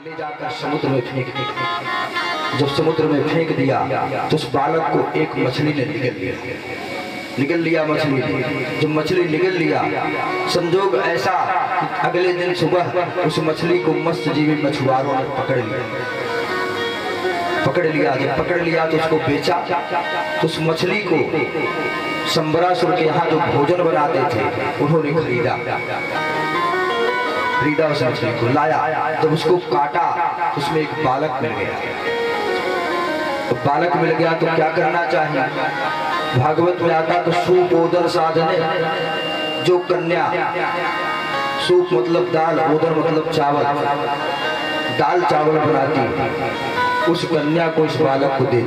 ले जाकर समुद्र में फेंक दिया। जब समुद्र में फेंक दिया तो उस बालक को एक मछली ने निगल लिया मछली ने। जब मछली निगल लिया, संजोग ऐसा कि अगले दिन सुबह उस मछली को मत्स्यजीवी मछुआरों ने पकड़ लिया। जब पकड़ लिया तो उसको बेचा। तो उस मछली को शंबरासुर के यहाँ जो भोजन बनाते थे उन्होंने खरीदा उस मछली को, लाया। जब उसको काटा तो उसमें एक बालक मिल गया। तो बालक मिल गया तो क्या करना चाहिए? भागवत में आता तो सुपोदर साधने, जो कन्या, सूप मतलब दाल, ओदर मतलब चावल, दाल चावल बनाती, उस कन्या को इस बालक को दे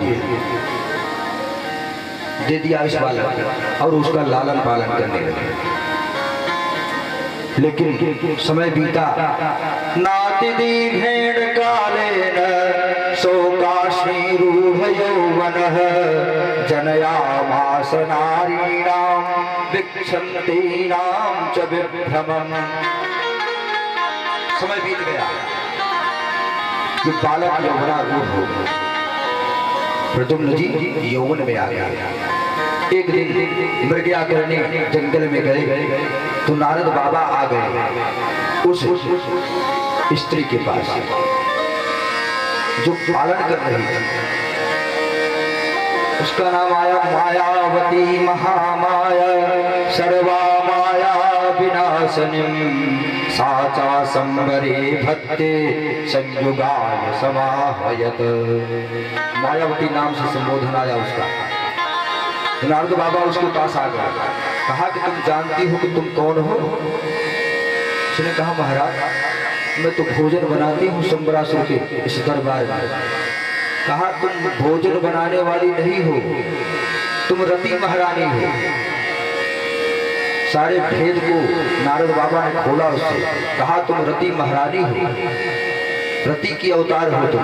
दिया इस बालक को, और उसका लालन पालन करने लगे। लेकिन समय बीता, नाति दी भेड़ कालेन शोकाश्री रूढ़ यौवनः जनयामास नारीणां विक्षन्तीनां च विभ्रमम्। समय बीत गया, ये बालक यौवनारूढ़ हो गया। प्रद्युम्न जी यौवन में आ गया। एक दिन मृगया करने जंगल में गए तो नारद बाबा आ गए उस स्त्री के पास जो पालन कर रही थी। उसका नाम आया मायावती महामाया सर्वा माया विनाशनिम साचा संवरे भक्ते संयुगाय समाहयत। मायावती नाम से संबोधन आया उसका। नारद बाबा उसके पास आ गया, कहा कि तुम जानती हो कि तुम कौन हो? उसने कहा महाराज मैं तो भोजन बनाती हूँ शंबरासुर के इस दरबार में। कहा तुम भोजन बनाने वाली नहीं हो, तुम रति महारानी हो। सारे भेद को नारद बाबा ने खोला उससे, कहा तुम रति महारानी हो, रति की अवतार हो तुम।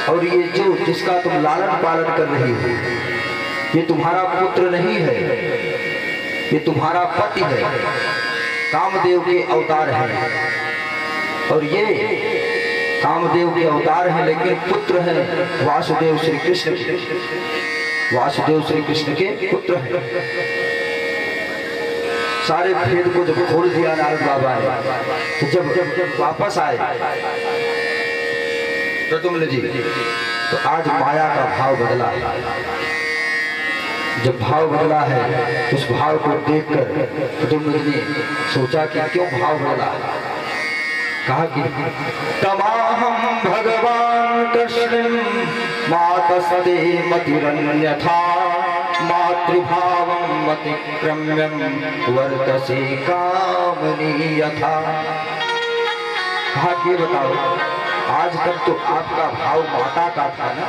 और ये जो जिसका तुम लालन पालन कर रही हो, ये तुम्हारा पुत्र नहीं है, ये तुम्हारा पति है, कामदेव के अवतार है। और ये कामदेव के अवतार है लेकिन पुत्र है वासुदेव श्री कृष्ण के, वासुदेव श्री कृष्ण के पुत्र है। सारे भेद को जब खोल दिया नारद बाबा ने, तो जब वापस आए प्रद्युम्न जी, तो आज माया का भाव बदला। जब भाव बदला है, उस भाव को देखकर प्रद्युम्न जी ने सोचा कि क्यों भाव बदला। कहा कि तमाहं भगवान कृष्ण मातस्ते मतिरन्यथा मातृभावं मतिक्रम्यं वर्तसे कामनी यथा। कहा कि बताओ, आज तक तो आपका भाव माता का था ना,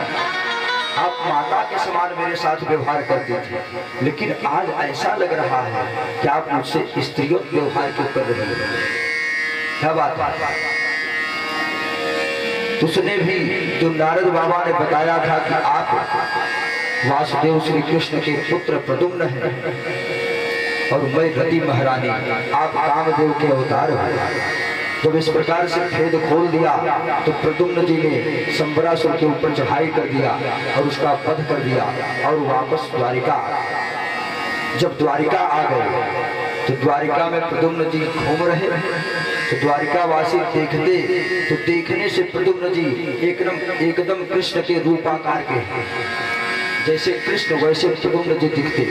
आप माता के समान मेरे साथ व्यवहार करती थी, लेकिन आज ऐसा लग रहा है कि आप मुझसे स्त्रियों व्यवहार क्यों कर रही हैं? क्या बात है? उसने भी जो नारद बाबा ने बताया था कि आप वासुदेव श्री कृष्ण के पुत्र प्रद्युम्न हैं और मैं रति महारानी, आप कामदेव के अवतार हो। जब इस प्रकार से भेद खोल दिया तो प्रद्युम्न जी ने शंबरासुर के ऊपर चढ़ाई कर दिया और उसका वध कर दिया और वापस द्वारिका। जब द्वारिका आ गए तो द्वारिका में प्रद्युम्न जी घूम रहे, तो द्वारिका वासी देखते तो देखने से प्रद्युम्न जी एकदम कृष्ण के रूपाकार के, जैसे कृष्ण वैसे प्रद्युम्न जी दिखते।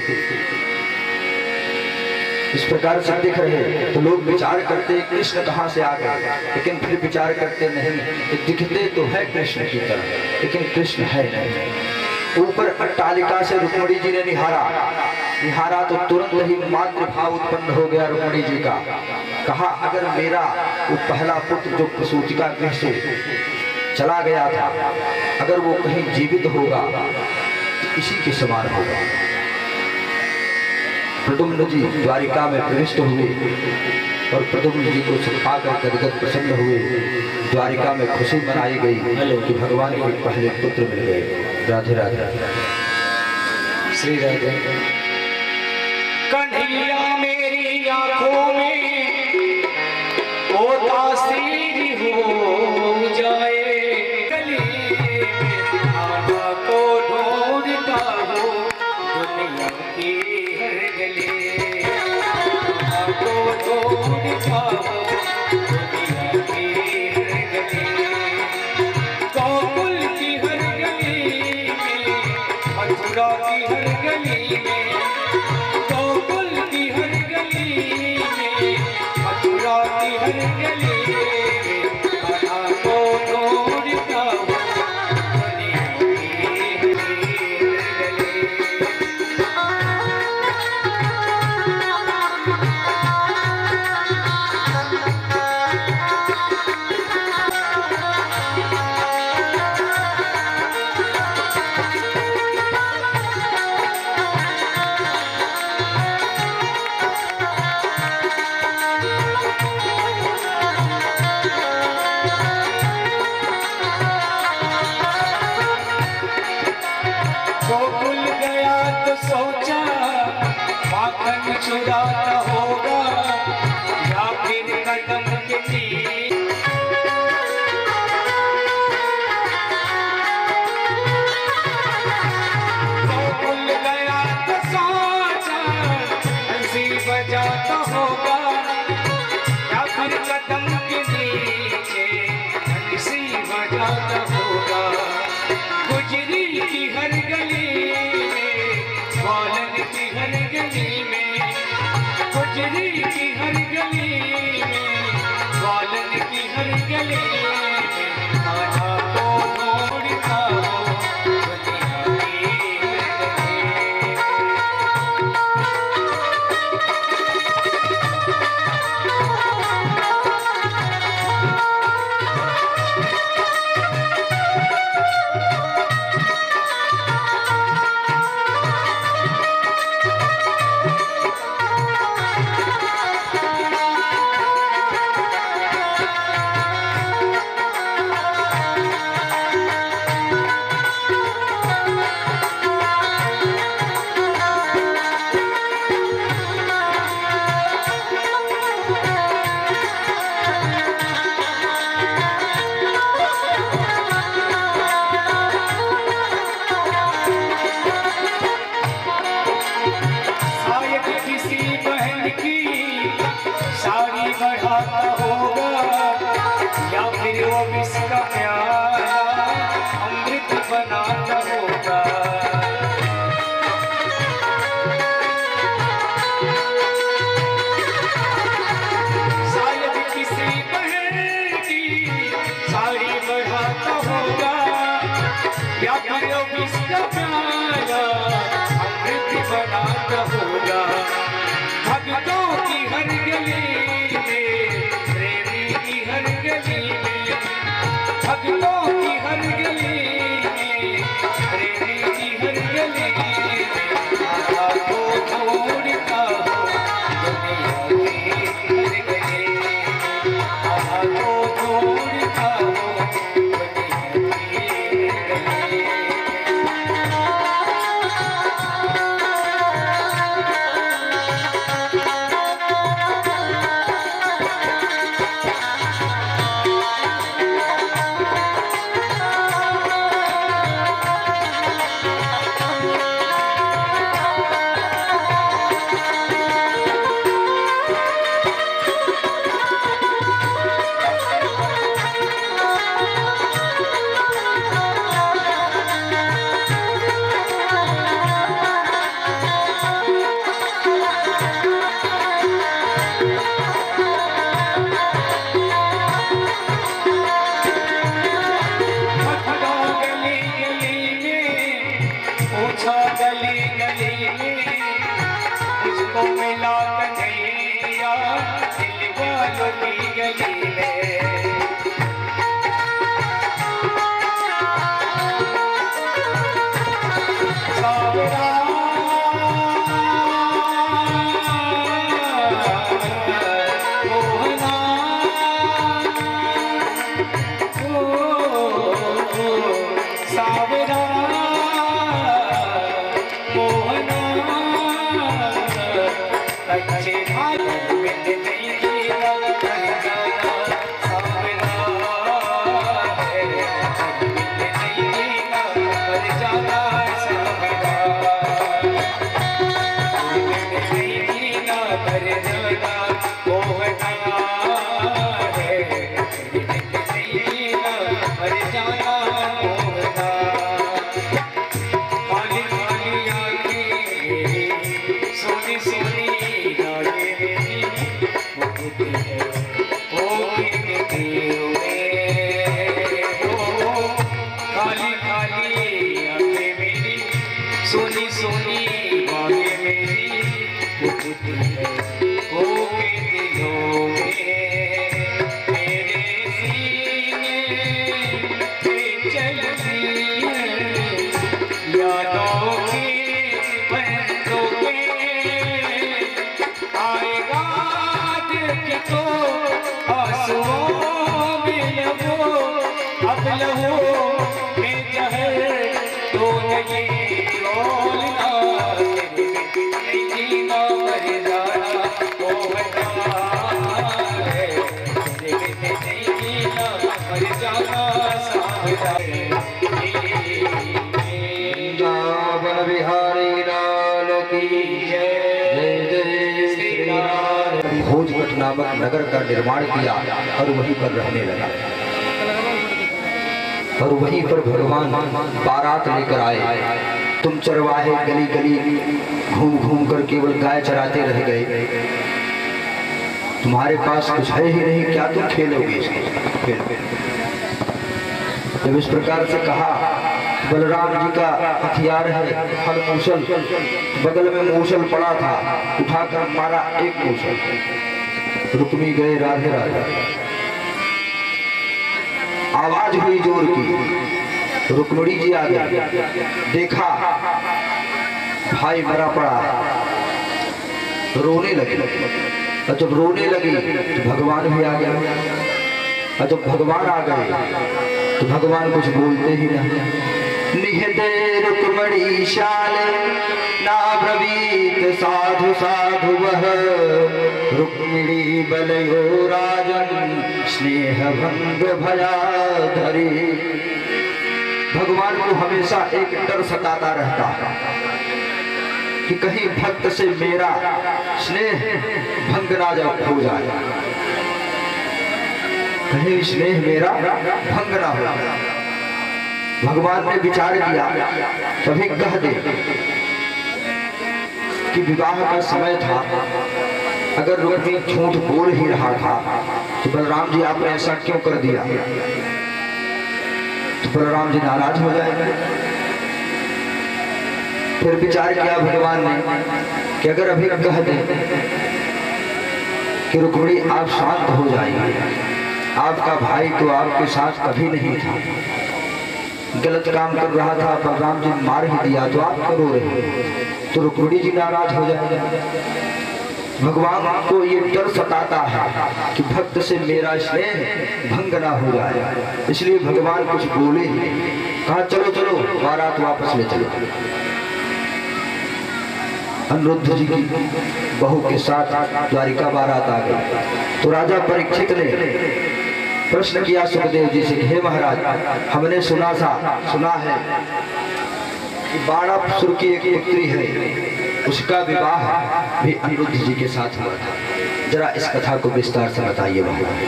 इस प्रकार से दिख रहे तो लोग विचार करते कृष्ण कहाँ से आ गए, लेकिन फिर विचार करते नहीं, दिखते तो है कृष्ण की तरह लेकिन कृष्ण है नहीं। ऊपर अट्टालिका से रुक्मिणी जी ने निहारा तो तुरंत ही मातृभाव उत्पन्न हो गया रुक्मिणी जी का। कहा अगर मेरा वो पहला पुत्र जो प्रसूतिका गृह से चला गया था, अगर वो कहीं जीवित होगा तो इसी के समान होगा। प्रद्युम्न जी द्वारिका में प्रविष्ट हुए और प्रद्युम्न जी को पाकर गदगद प्रसन्न हुए। द्वारिका में खुशी मनाई गई कि भगवान के पहले पुत्र मिल गए। राधे राधे श्री राधे। कन्हैया मेरी आंखों में ओ तासीर हो जाए, चुराता होगा या फिर कदम के तीर। तो भूल गया तो सोचा हंसी बजाता होगा या फिर कदम के नीचे हंसी बजाता होगा। गुजरी की हर गली में, ग्वालन की हर गली में, गुजरी की हर गली में, ग्वालन की हर गली में, आना को ढूंढता हो दुनिया की गली में। साड़ी बढ़ाता होगा या फिर वो इसका प्यारा अमृत बनाता होगा। शायद किसी बहन की साड़ी बढ़ाता होगा या फिर वो इसका प्यारा अमृत बनाता होगा। भक्तों की हर गली में, प्रेमी की हर गली में, भक्तों की हर गली में, प्रेमी की हर गली में, आहा को ढूंढता हो दुनिया की हर गली में, आहा को ढूंढता हो दुनिया की हर गली में। गली गली में मुझको मिला कन्हैया दिल वालों की गली में। सावरा मोहना सावरा अच्छे हाथ में नहीं गिरा करना सावरा है, नहीं गिरा कर जाना सावरा, नहीं गिरा कर जाना मोहना है, नहीं गिरा कर जाना मोहना। काली काली आँखें सोनी सोनी काली काली आंखें मेरी सोनी सोनी बाहें मेरी उठती है हो के दिलों में, मेरे सीने पे चलती है यादों के बंदों के। आएगा देख तो आंसुओं में लबो, अब लहो में जहर तो नहीं बोलना, नहीं जीना मरना। श्यामा सागर वृंदावन बिहारी लाल की जय जय श्री राम। भोजगढ़ नामक नगर का निर्माण किया और वहीं पर रहने लगा। और वहीं पर भगवान बारात लेकर आए। तुम चरवाहे गली गली घूम घूम कर केवल गाय चराते रह गए, तुम्हारे पास कुछ है ही नहीं, क्या तुम खेलोगे इसको? खेल। जब इस प्रकार से कहा, बलराम जी का हथियार है हर मूसल, बगल में मूसल पड़ा था, उठाकर मारा एक मूसल। रुक्मी गए राधे राधे। आवाज हुई जोर की, रुक्मिणी जी आ गई, देखा भाई मरा पड़ा है, रोने लगी। और जब रोने लगी तो भगवान भी आ गए। और जब भगवान आ गए तो भगवान कुछ बोलते ही नहीं। निहते रुक्मिणी शाल ना ब्रवीत साधु साधु वह, रुक्मिणी बलयो राजन स्नेह भंग भया धरी। भगवान को हमेशा एक डर सताता रहता है कि कहीं भक्त से मेरा स्नेह भंग ना हो जाए, कहीं स्नेह मेरा भंग ना हो। भगवान ने विचार किया, कभी कह दे कि विवाह का समय था, अगर रुक्मी झूठ बोल ही रहा था तो बलराम जी आपने ऐसा क्यों कर दिया, तो बलराम जी नाराज हो जाएंगे। फिर विचार किया भगवान ने कि अगर अभी कह दे कि रुक्मिणी आप शांत हो जाइए, आपका भाई तो आपके साथ कभी नहीं था, गलत काम कर रहा था, बलराम जी मार ही दिया, तो आप क्यों रो रहे हो? तो रुक्मिणी जी नाराज हो जाएंगे। भगवान को ये डर सताता है कि भक्त से मेरा स्नेह भंग ना हो जाए, इसलिए भगवान कुछ बोले ही नहीं। कहा चलो चलो बारात वापस ले चलो। अनिरुद्ध जी की बहू के साथ द्वारिका बारात आ गई। तो राजा परीक्षित ने प्रश्न किया सुखदेव जी से, हे महाराज, हमने सुना है कि बाणासुर की एक पुत्री है, उसका विवाह भी अनिरुद्ध जी के साथ हुआ था, जरा इस कथा को विस्तार से बताइए महाराज।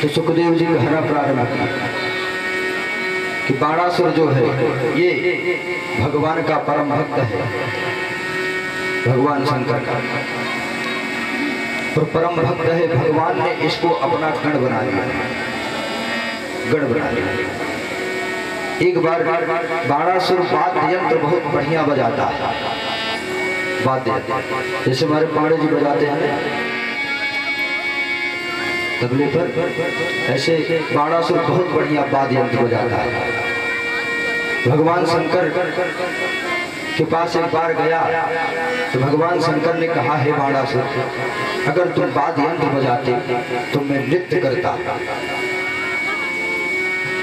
तो सुखदेव जी कहना प्रारंभ किया कि बाणासुर जो है ये भगवान का परम भक्त है, भगवान शंकर का, और परम भक्त है। भगवान ने इसको अपना गण बना लिया। एक बार बाणासुर वाद्य यंत्र बहुत बढ़िया बजाता है, वाद्य यंत्र जैसे हमारे पांडे जी बजाते हैं तबले पर, ऐसे बाणासुर बहुत बढ़िया वाद्य यंत्र बजाता है। भगवान शंकर के पास एक बार गया तो भगवान शंकर ने कहा, हे बाणासुर, अगर तुम वाद्य यंत्र बजाते तो मैं नृत्य करता।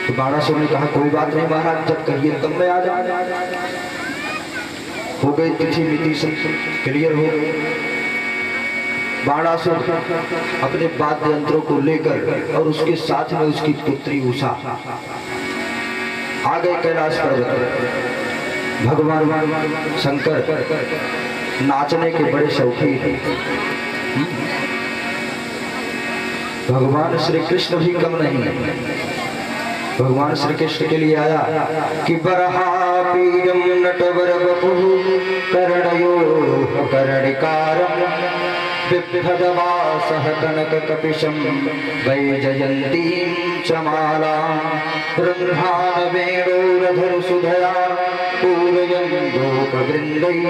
तो बाणासुर ने कहा, कोई बात नहीं महाराज, जब कहिए तब मैं आ जाऊंगा। हो गई तिथि मिति सब क्लियर हो गई। बाणासुर अपने वाद्य यंत्रों को लेकर और उसके साथ में उसकी पुत्री उषा आ गए कैलाश पर्वत। भगवान शंकर नाचने के बड़े शौकीन थे। भगवान श्री कृष्ण भी कम नहीं है। भगवान श्री कृष्ण के लिए आया कि बरहा पीडम नटवर बपुः कर्णयो कर्णिकारं बिभ्रदवासः कनक कपिशं वैजयन्तीं च मालां रन्ध्रान वेणोरधर सुधया पूरयन् गोपवृन्दैः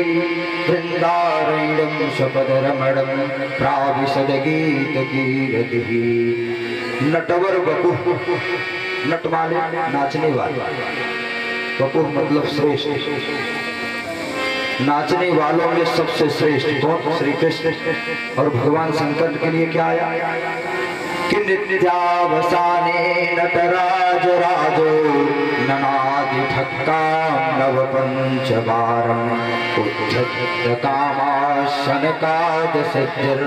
वृन्दारण्यं सपदरमणं प्राविशद गीतकीरतिः। नटवर बपुः, नट वाले नाचने वाले, बपुः मतलब श्रेष्ठ, नाचने वालों में सबसे श्रेष्ठ कौन? श्री कृष्ण। और भगवान शंकर के लिए क्या आया कि नित्यावसाने नटराज राजो ननादि ठक्कां नव पंचवारं उद्धत कामाशनकाद सिद्धिर।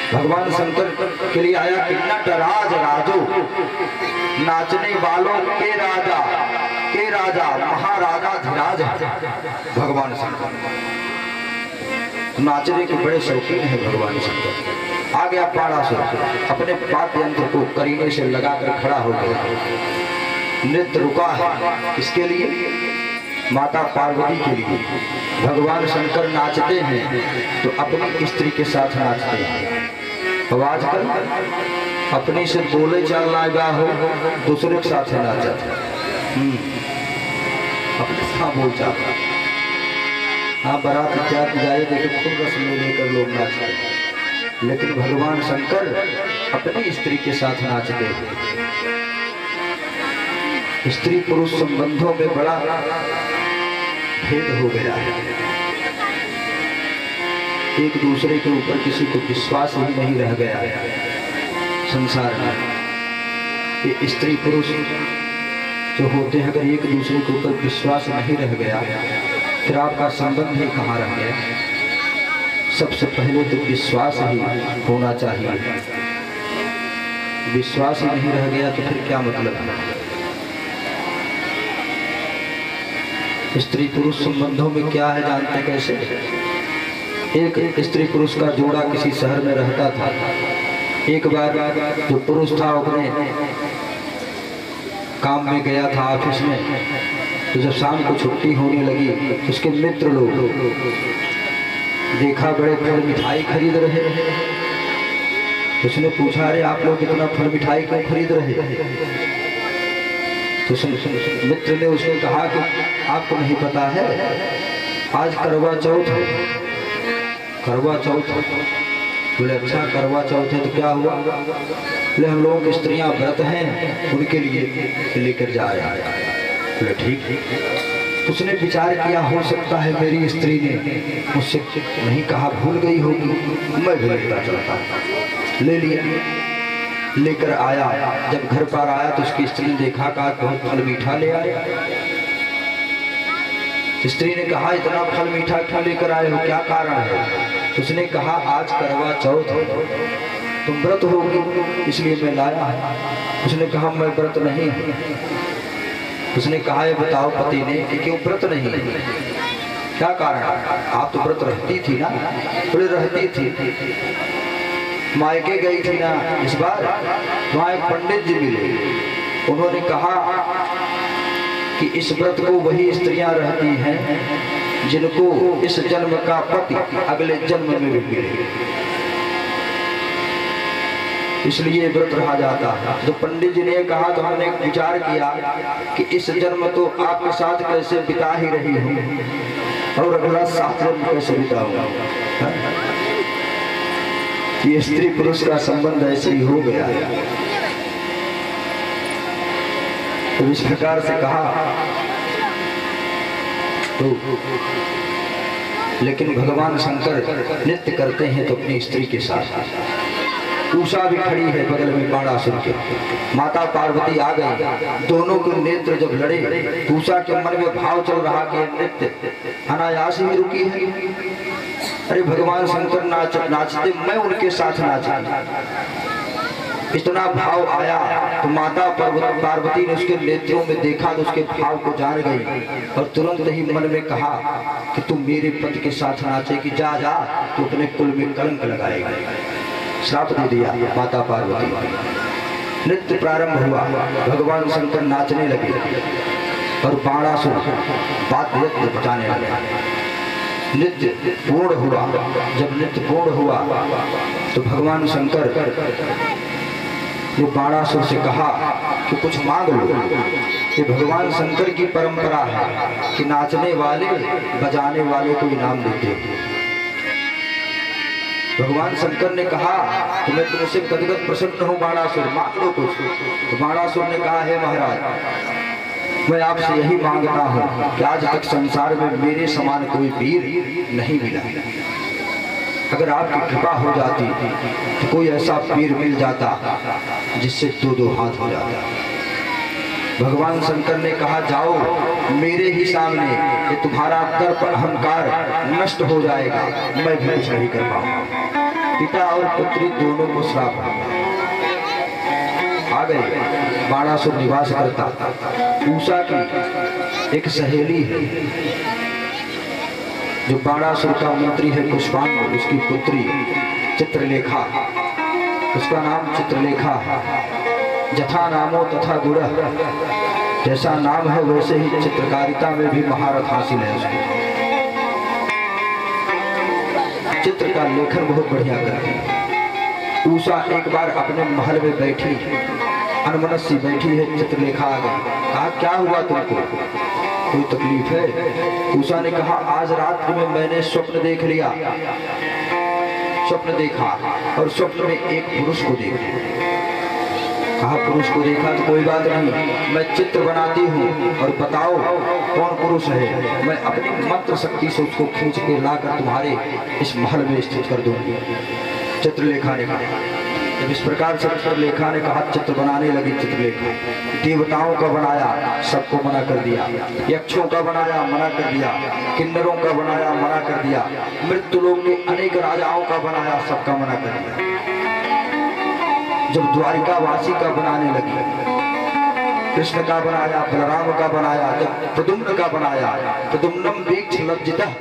भगवान शंकर के लिए आया कि नटराज राजो, नाचने वालों के राजा महाराजा धीराज भगवान शंकर। नाचने के बड़े शौकीन है भगवान शंकर। आ गया पाड़ासुर, अपने वाद्य यंत्र को करीने से लगाकर खड़ा हो गया। नृत्य रुका है किसके लिए? माता पार्वती के लिए। भगवान शंकर नाचते हैं तो अपनी स्त्री के साथ नाचते हैं। अब आजकल अपने से बोले चाल लाएगा हो, दूसरे के साथ नाचा अपने साथ बोल चाल। हाँ, बारात इत्यादि जाए देखे खुद रस में लेकर लोग नाचते हैं, लेकिन भगवान शंकर अपनी स्त्री के साथ नाचते हैं। स्त्री पुरुष संबंधों में बड़ा भेद हो गया है। एक दूसरे के ऊपर किसी को विश्वास ही नहीं रह गया है संसार में। ये स्त्री पुरुष जो होते हैं, अगर एक दूसरे के ऊपर विश्वास नहीं रह गया फिर आपका संबंध ही कहाँ रह गया? सबसे पहले तो विश्वास ही होना चाहिए। विश्वास ही नहीं रह गया तो फिर क्या मतलब है? स्त्री पुरुष संबंधों में क्या है जानते कैसे? एक स्त्री पुरुष का जोड़ा किसी शहर में रहता था। एक बार जो पुरुष था अपने काम में गया था ऑफिस में, तो जब शाम को छुट्टी होने लगी तो उसके मित्र लोग देखा बड़े फल मिठाई खरीद रहे। उसने पूछा, अरे आप लोग इतना फल मिठाई क्यों खरीद रहे? तो मित्र ने उसने कहा कि आपको नहीं पता है आज करवा चौथ है। करवा चौथ? बोले अच्छा करवा चौथ है तो क्या हुआ? बोले हम लोगों की स्त्रियां व्रत हैं उनके लिए लेकर जा रहे हैं। बोले ठीक। उसने विचार किया हो सकता है मेरी स्त्री ने मुझसे नहीं कहा, भूल गई होगी, मैं भी लेता चलता। ले लिया, लेकर आया। जब घर पर आया तो उसकी स्त्री ने देखा, कहा बहुत फल मीठा ले आया। स्त्री ने कहा इतना फल मीठा क्यों लेकर आए हो, क्या कारण है? तो उसने कहा आज करवा चौथ है, तुम व्रत होगी इसलिए मैं लाया। उसने कहा मैं व्रत नहीं हूँ। उसने कहा ये बताओ पति ने कि क्यों व्रत नहीं है, क्या कारण? आप तो व्रत रहती थी ना? बोले रहती थी, मायके गई थी ना इस बार, वहाँ एक पंडित जी मिले। उन्होंने कहा कि इस व्रत को वही स्त्रियां रहती हैं जिनको इस जन्म का पति अगले जन्म में भी मिले, इसलिए व्रत रहा जाता है। तो पंडित जी ने कहा तो हमने विचार किया कि इस जन्म तो आपके साथ कैसे बिता ही रही हूँ और अगला 7 जन्म कैसे बिताऊंगा। ये स्त्री पुरुष का संबंध ऐसे ही हो गया है। तो इस प्रकार से कहा तो, लेकिन भगवान शंकर नृत्य करते हैं तो अपनी स्त्री के साथ। उषा भी खड़ी है बगल में बाणासुर के। माता पार्वती आ गई, दोनों के नेत्र जब लड़े, उषा के मन में भाव चल रहा कि नृत्य अनायास ही रुकी है। अरे भगवान शंकर नाचते, मैं उनके साथ नाचा। इतना भाव आया तो माता पार्वती ने उसके नेत्रों में देखा तो उसके भाव को जान गई और तुरंत ही मन में कहा कि तुम मेरे पति के साथ नाचेगी, जा जा तो अपने कुल में कलंक लगाएगा। श्राप दे दिया माता पार्वती। नृत्य प्रारंभ हुआ, भगवान शंकर नाचने लगे और बाणासुर वाद्य बजाने लगे। नृत्य पूर्ण हुआ। जब नृत्य पूर्ण हुआ तो भगवान शंकर ने बाणासुर से कहा कि कुछ मांग लो। ये भगवान शंकर की परंपरा है कि नाचने वाले बजाने वाले को इनाम देते हैं। भगवान शंकर ने कहा कि मैं तुमसे गदगद प्रसन्न हूँ बाणासुर, मांग लो कुछ। तो बाणासुर ने कहा हे महाराज, मैं आपसे यही मांगता हूँ कि आज तक संसार में मेरे समान कोई वीर नहीं मिला। अगर आपकी कृपा हो जाती तो कोई ऐसा वीर मिल जाता जिससे 2-2 हाथ हो जाता। भगवान शंकर ने कहा जाओ मेरे ही सामने, ये तुम्हारा दर्प अहंकार नष्ट हो जाएगा, मैं भी कुछ नहीं कर पाऊंगा। पिता और पुत्री दोनों को श्राप आ गए। बाणासुर निवास करता उषा की एक सहेली है जो बाणासुर का मंत्री है पुष्पांग, उसकी पुत्री चित्रलेखा, उसका नाम चित्रलेखा है। जथा नामो तथा गुण, जैसा नाम है वैसे ही चित्रकारिता में भी महारत हासिल है उसको। चित्र का लेखन बहुत बढ़िया करती है। उषा एक बार अपने महल में बैठी, अनमनस्सी बैठी है, चित्रलेखा आ गई। कहा क्या हुआ तुमको, कोई तकलीफ है? उषा ने कहा आज रात्रि में मैंने स्वप्न देख लिया, स्वप्न देखा और स्वप्न में एक पुरुष को देखा। कहा पुरुष को देखा तो कोई बात नहीं, मैं चित्र बनाती हूँ और बताओ कौन पुरुष है, मैं अपनी मंत्र शक्ति से उसको खींच के लाकर तुम्हारे इस महल में स्थित कर दूंगी। चित्रलेखा ने कहा। जब इस प्रकार से चित्रलेखा ने कहा, चित्र बनाने लगी चित्रलेखा। देवताओं का बनाया, सबको मना कर दिया। यक्षों का बनाया, मना कर दिया। किन्नरों का बनाया, मना कर दिया। मृत्युलोक के अनेक राजाओं का बनाया, सबका मना कर दिया। जब द्वारिका वासी का बनाने लगी, कृष्ण का बनाया, बलराम का बनाया, जब प्रद्युम्न का बनाया, प्रद्युम्नम वीक्ष लज्जितः,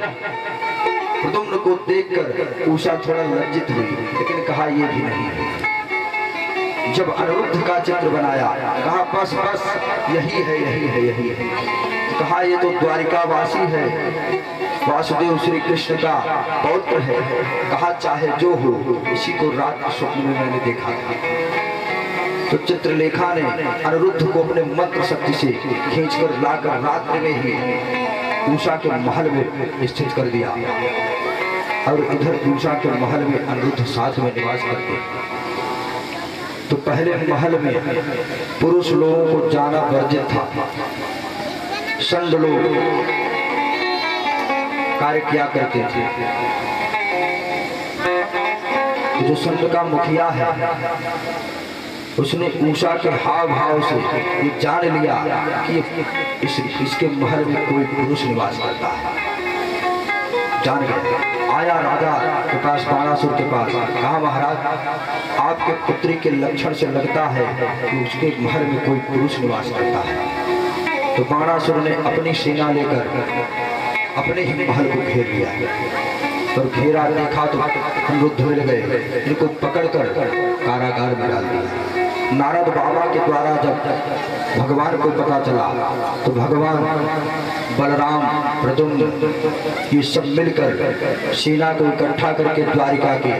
प्रद्युम्न को देखकर उषा थोड़ा लज्जित हुई, लेकिन कहा ये भी नहीं है। जब अनिरुद्ध का चित्र बनाया, कहा बस बस यही है, यही है, यही है। कहा ये तो द्वारिका वासी है, वासुदेव श्री कृष्ण का पौत्र है। कहा चाहे जो हो, इसी को रात के स्वप्न में मैंने देखा था। तो चित्रलेखा ने अनिरुद्ध को अपने मंत्र शक्ति से खींचकर लाकर रात्रि में ही उषा के महल में स्थित कर दिया। और इधर उषा के महल में अनिरुद्ध साथ में निवास करते। तो पहले महल में पुरुष लोगों को जाना वर्जित था, संड लोग कार्य किया करते थे। जो संत का मुखिया है, उसने उषा के हाव भाव से ये जान लिया कि इसके महल में कोई पुरुष निवास करता है। जान गया, आया राजा के पास, बाणासुर के पास। कहा महाराज आपके पुत्री के लक्षण से लगता है कि उसके महल में कोई पुरुष निवास करता है। तो बाणासुर ने अपनी सेना लेकर अपने ही महल को घेर लिया और घेरा देखा तो अनिरुद्ध मिल गए। इनको पकड़कर कारागार में डाल दिया। नारद बाबा के द्वारा जब भगवान को पता चला तो भगवान बलराम, प्रद्युम्न ये सब मिलकर सेना को इकट्ठा करके द्वारिका के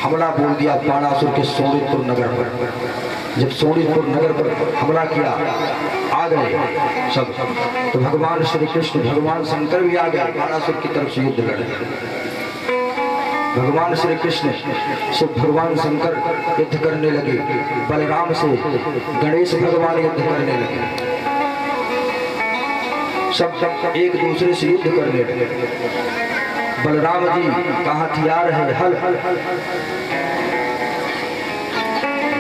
हमला बोल दिया बाणासुर के शोणितपुर नगर पर। जब शोणितपुर नगर पर हमला किया, आ गए सब, तो भगवान श्री कृष्ण, भगवान शंकर भी आ गए, बाणासुर की तरफ से युद्ध लड़े। भगवान श्री कृष्ण से भगवान शंकर युद्ध करने लगे, बलराम से गणेश भगवान युद्ध करने लगे। सब एक दूसरे से युद्ध करने लगे। बलराम जी का हथियार है हल।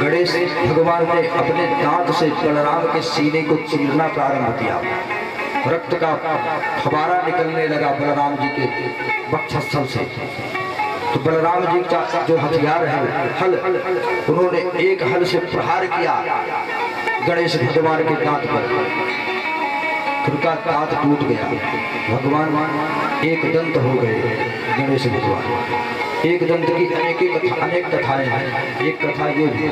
गणेश भगवान ने अपने दांत से बलराम के सीने को चीरना प्रारंभ किया। रक्त का फवारा निकलने लगा बलराम जी के वक्षस्थल से। तो बलराम जी का जो हथियार है हल, उन्होंने एक हल से प्रहार किया गणेश भगवान के दांत पर। उनका दांत टूट गया। भगवान एक दंत हो गए गणेश भगवान। एक दंत की अनेक कथाएं हैं। एक कथा ये भी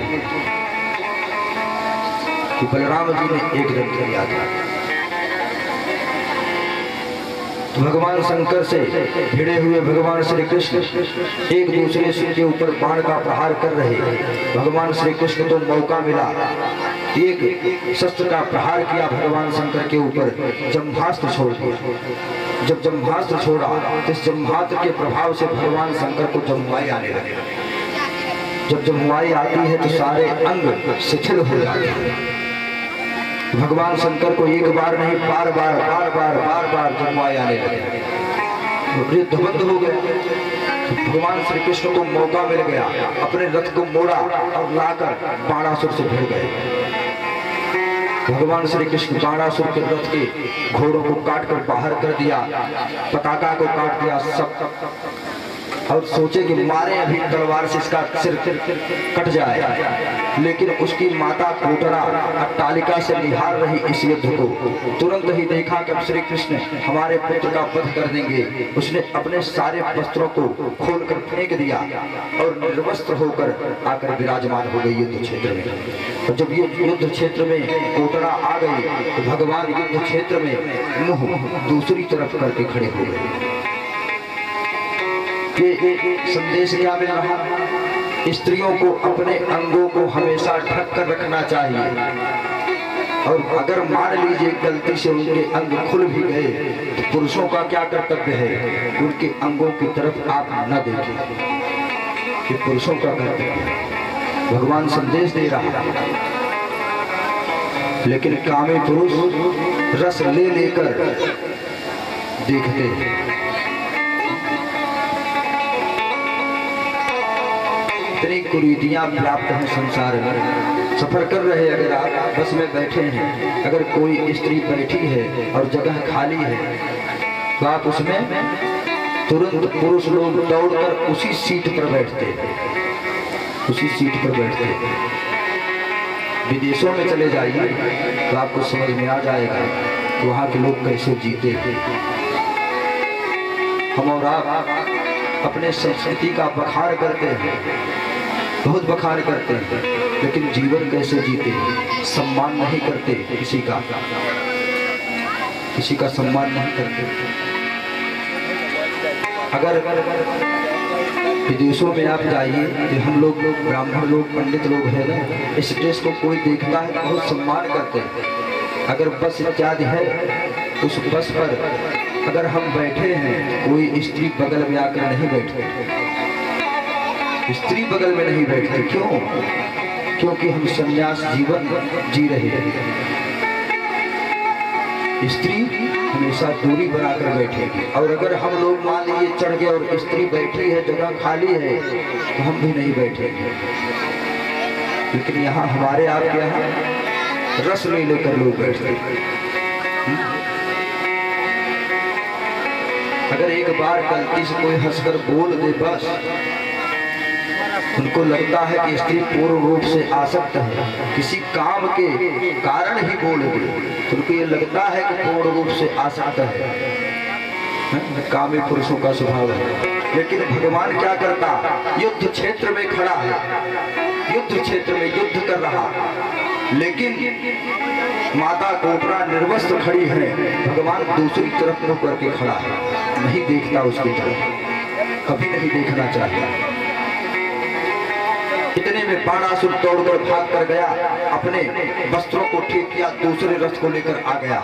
कि बलराम जी ने एक दंत किया था। तो भगवान शंकर से भिड़े हुए भगवान श्री कृष्ण एक दूसरे से के ऊपर बाण का प्रहार कर रहे। भगवान श्री कृष्ण को मौका मिला, एक शस्त्र का प्रहार किया भगवान शंकर के ऊपर, जम्भास्त्र छोड़ दिया। जब जम्भास्त्र छोड़ा तो इस जम्भास्त्र के प्रभाव से भगवान शंकर को जम्मुआई आने लगे। जब जम्मुआई आती है तो सारे अंग शिथिल हो जाते हैं। भगवान शंकर को एक बार नहीं बार बार जम्मुआई आने लगे। युद्ध बंद हो गया। भगवान श्री कृष्ण को मौका मिल गया, अपने रथ को मोड़ा और लाकर बाणासुर से भिड़ गए। भगवान श्री कृष्ण बाणासुर के रथ के घोड़ों को काटकर बाहर कर दिया, पताका को काट दिया, सब और सोचे कि मारे अभी तलवार से इसका सिर कट जाए, लेकिन उसकी माता कोटरा अट्टालिका से निहार रही इस युद्ध को। तुरंत ही देखा कि अब श्री कृष्ण हमारे पुत्र का वध कर देंगे। उसने अपने सारे वस्त्रों को खोलकर फेंक दिया और निर्वस्त्र होकर आकर विराजमान हो गई युद्ध क्षेत्र में। और जब ये युद्ध क्षेत्र में कोटरा आ गई तो भगवान युद्ध क्षेत्र में मुंह दूसरी तरफ करके खड़े हो गए। ये संदेश क्या मिल रहा? स्त्रियों को अपने अंगों को हमेशा ढक कर रखना चाहिए, और अगर मान लीजिए गलती से उनके अंग खुल भी गए तो पुरुषों का क्या कर्तव्य है? उनके अंगों की तरफ आप न देखें, ये पुरुषों का कर्तव्य है। भगवान संदेश दे रहा है, लेकिन कामी पुरुष रस ले लेकर देखते हैं। इतनी कुरीतियां प्राप्त हैं संसार में। सफर कर रहे अगर आप बस में बैठे हैं, अगर कोई स्त्री बैठी है और जगह खाली है तो आप उसमें तुरंत पुरुष लोग दौड़कर उसी सीट पर बैठते हैं, उसी सीट पर बैठते हैं। विदेशों में चले जाइए तो आपको समझ में आ जाएगा कि वहाँ के लोग कैसे जीते हैं। हम और आप अपने संस्कृति का बखान करते हैं, बहुत बखान करते हैं, लेकिन जीवन कैसे जीते हैं? सम्मान नहीं करते किसी का, किसी का सम्मान नहीं करते। अगर विदेशों में आप जाइए तो हम लोग ब्राह्मण लोग पंडित लोग हैं ना, इस ड्रेस को कोई देखता है तो बहुत सम्मान करते हैं। अगर बस इत्यादि है, उस बस पर अगर हम बैठे हैं, कोई स्त्री बगल में आकर नहीं बैठती, स्त्री बगल में नहीं बैठती। क्यों? क्योंकि हम संन्यास जीवन जी रहे हैं। स्त्री हमेशा दूरी बनाकर बैठेगी, और अगर हम लोग मान लीजिए चढ़ गए और स्त्री बैठी है, जगह खाली है, तो हम भी नहीं बैठेंगे। लेकिन यहाँ हमारे आपके यहाँ रस नहीं लेकर लोग बैठते हैं। अगर एक बार गलती से कोई हंसकर बोल दे, बस उनको लगता है कि स्त्री पूर्ण रूप से आसक्त है, किसी काम के कारण ही बोल दे, उनको ये लगता है कि पूर्ण रूप से आसक्त है। कामी पुरुषों का स्वभाव है। लेकिन भगवान क्या करता? युद्ध क्षेत्र में खड़ा है, युद्ध क्षेत्र में युद्ध कर रहा, लेकिन माता कोटरा निर्वस्त्र खड़ी है, भगवान दूसरी तरफ मुंह करके खड़ा है, नहीं देखता उसकी तरफ, कभी नहीं देखना चाहिए। इतने में बाणासुर दौड़कर भाग कर गया, अपने वस्त्रों को ठीक किया, दूसरे रथ को लेकर आ गया।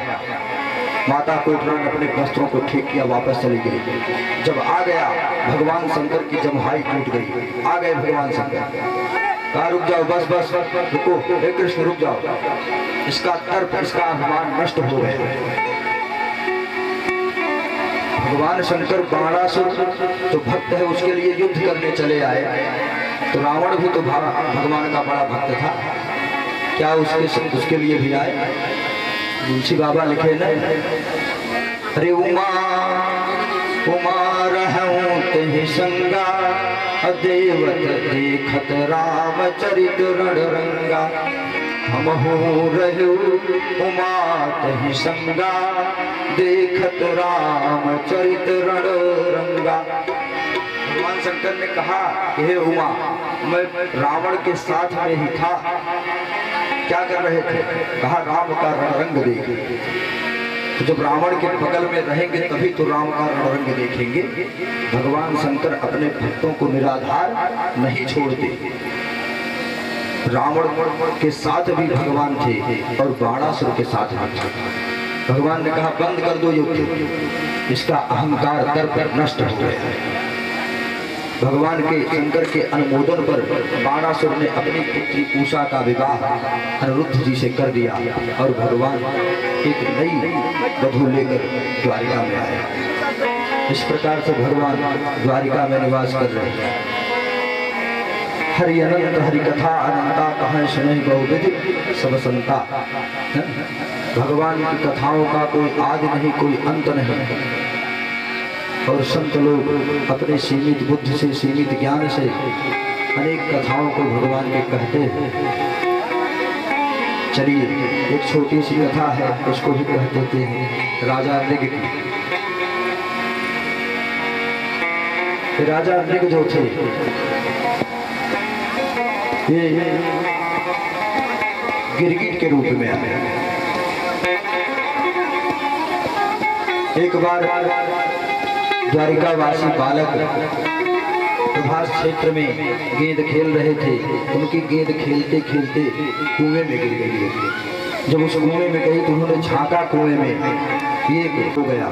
माता कोटरा ने अपने वस्त्रों को ठीक किया, वापस चली गई। जब आ गया, भगवान शंकर की जम्हाई टूट गई। आ गए भगवान शंकर, कहा रुक जाओ, बस बस रुको, हे कृष्ण रुक जाओ, इसका तर्क, इसका अभिमान नष्ट हो गया। भगवान शंकर बाणासुर जो भक्त है उसके लिए युद्ध करने चले आए, तो रावण भी तो भगवान का बड़ा भक्त था, क्या उसके लिए भी आए? तुलसी बाबा लिखे न, अरे उमा उमा रहूं तेहि संगा, देवत देखत राम चरित रण रंगा, हमहु रहु उमा तेहि संगा, देखत राम चरित रण रंगा। भगवान शंकर ने कहा कि हे उमा, मैं रावण के साथ में ही था। क्या कर रहे थे? कहा राम का रणरंग देखें। तो जब रावण के बगल में रहेंगे तभी तो राम का रणरंग देखेंगे। भगवान शंकर अपने भक्तों को निराधार नहीं छोड़ते। रावण के साथ भी भगवान थे और बाणासुर के साथ भी थे। भगवान ने कहा बंद कर दो युद्ध, इसका अहंकार दर्प नष्ट हो गया। भगवान के शंकर के अनुमोदन पर बाणासुर ने अपनी पुत्री उषा का विवाह अनिरुद्ध जी से कर दिया और भगवान एक नई वधू लेकर द्वारिका में आए। इस प्रकार से भगवान द्वारिका में निवास कर रहे हैं। हरि अनंत हरि कथा अनंता, कहाँ सुने गौविधि सब संता। भगवान की कथाओं का कोई आदि नहीं, कोई अंत नहीं। और संत लोग अपने सीमित बुद्धि से, सीमित ज्ञान से अनेक कथाओं को भगवान के कहते हैं। चलिए एक छोटी सी कथा है, उसको भी कह देते हैं, राजा मृग की। राजा मृग जो थे ये गिरगिट के रूप में आए। एक बार द्वारिकावासी बालक प्रभास क्षेत्र में गेंद खेल रहे थे। उनकी गेंद खेलते खेलते कुएं में गिर गई। जब उस कुएं में गई तो उन्होंने झांका, कुएं में ये हो गया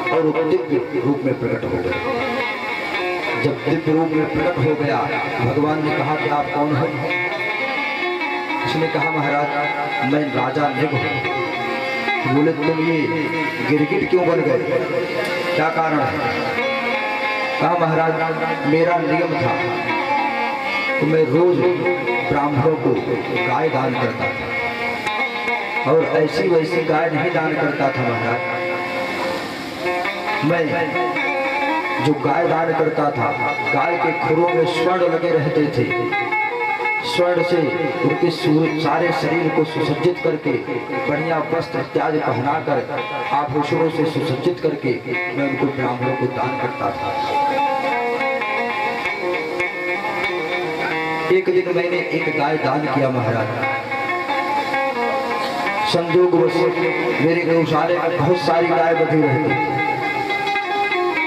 और वो दिव्य रूप में प्रकट हो गया। जब दिव्य रूप में प्रकट हो गया, भगवान ने कहा कि आप कौन हो? उसने कहा महाराज मैं राजा मृग हूँ। बोले तुम ये गिरगिट क्यों बन गए, क्या कारण है? कहा महाराज मेरा नियम था तो मैं रोज ब्राह्मणों को गाय दान करता था, और ऐसी वैसी गाय नहीं दान करता था महाराज। मैं जो गाय दान करता था, गाय के खुरों में स्वर्ण लगे रहते थे। स्वर्ण से उनके सारे शरीर को सुसज्जित करके, बढ़िया वस्त्र इत्यादि पहनाकर, आभूषणों से सुसज्जित करके मैं उनको ब्राह्मणों को दान करता था। एक दिन मैंने एक गाय दान किया महाराज। संजोगवश मेरे गौशाले में बहुत सारी गाय बंधी रहती थी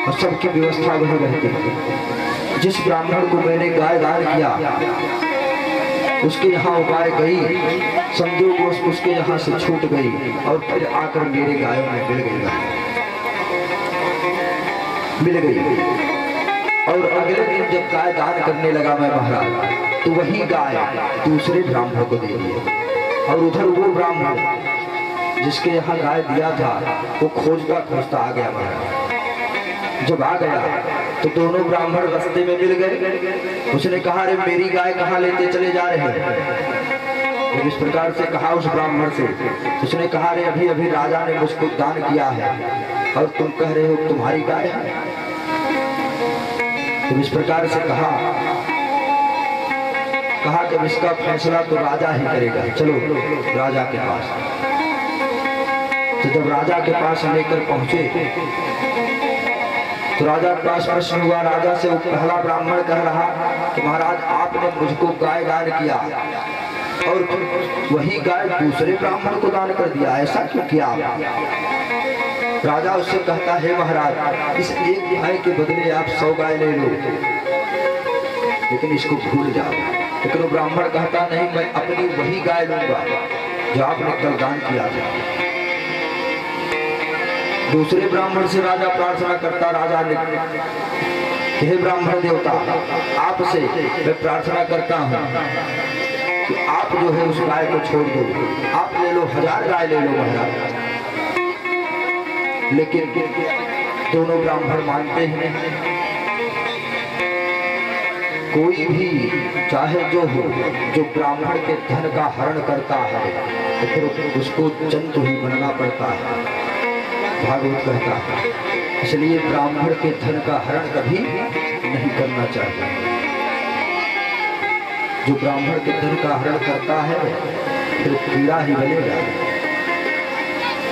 और सबकी व्यवस्था वही रहती थी। जिस ब्राह्मण को मैंने गाय दान किया उसके यहाँ गाय गई, संजोगवश उसके यहाँ से छूट गई और फिर आकर मेरे गायों में मिल गई। और अगले दिन जब गाय दान करने लगा मैं महाराज, तो वही गाय दूसरे ब्राह्मण को दे दी। और उधर वो ब्राह्मण जिसके यहाँ गाय दिया था वो खोजता खोजता आ गया महाराज। जब आ गया तो दोनों ब्राह्मण रास्ते में मिल गए। उसने कहा अरे मेरी गाय कहाँ लेते चले जा रहे हैं? जब इस प्रकार से कहा उस ब्राह्मण से, उसने कहा अरे अभी अभी राजा ने मुझको दान किया है और तुम कह रहे हो तुम्हारी गाय है। तो इस प्रकार से कहा कि इसका फैसला तो राजा ही करेगा, चलो राजा के पास। तो जब राजा के पास लेकर पहुंचे तो राजा के पास प्रश्न हुआ। राजा से वो पहला ब्राह्मण कह रहा कि महाराज आपने मुझको गाय दान किया और वही गाय दूसरे ब्राह्मण को दान कर दिया, ऐसा क्यों किया? राजा उससे कहता है महाराज इस एक गाय के बदले आप 100 गाय ले लो, लेकिन इसको भूल जाओ। लेकिन वो ब्राह्मण कहता नहीं, मैं अपनी वही गाय लूंगा जो आपने कल दान किया था। दूसरे ब्राह्मण से राजा प्रार्थना करता, राजा ने हे ब्राह्मण देवता आपसे मैं प्रार्थना करता हूँ कि आप जो है उस गाय को छोड़ दो, आप ले लो 1000 गाय ले लो महाराज। लेकिन दोनों ब्राह्मण मानते हैं कोई भी चाहे जो हो, जो ब्राह्मण के धन का हरण करता है तो फिर उसको जंतु ही बनना पड़ता है, भागवत कहता है। इसलिए ब्राह्मण के धन का हरण कभी नहीं करना चाहिए। जो ब्राह्मण के धन का हरण करता है फिर कीड़ा ही बनेगा।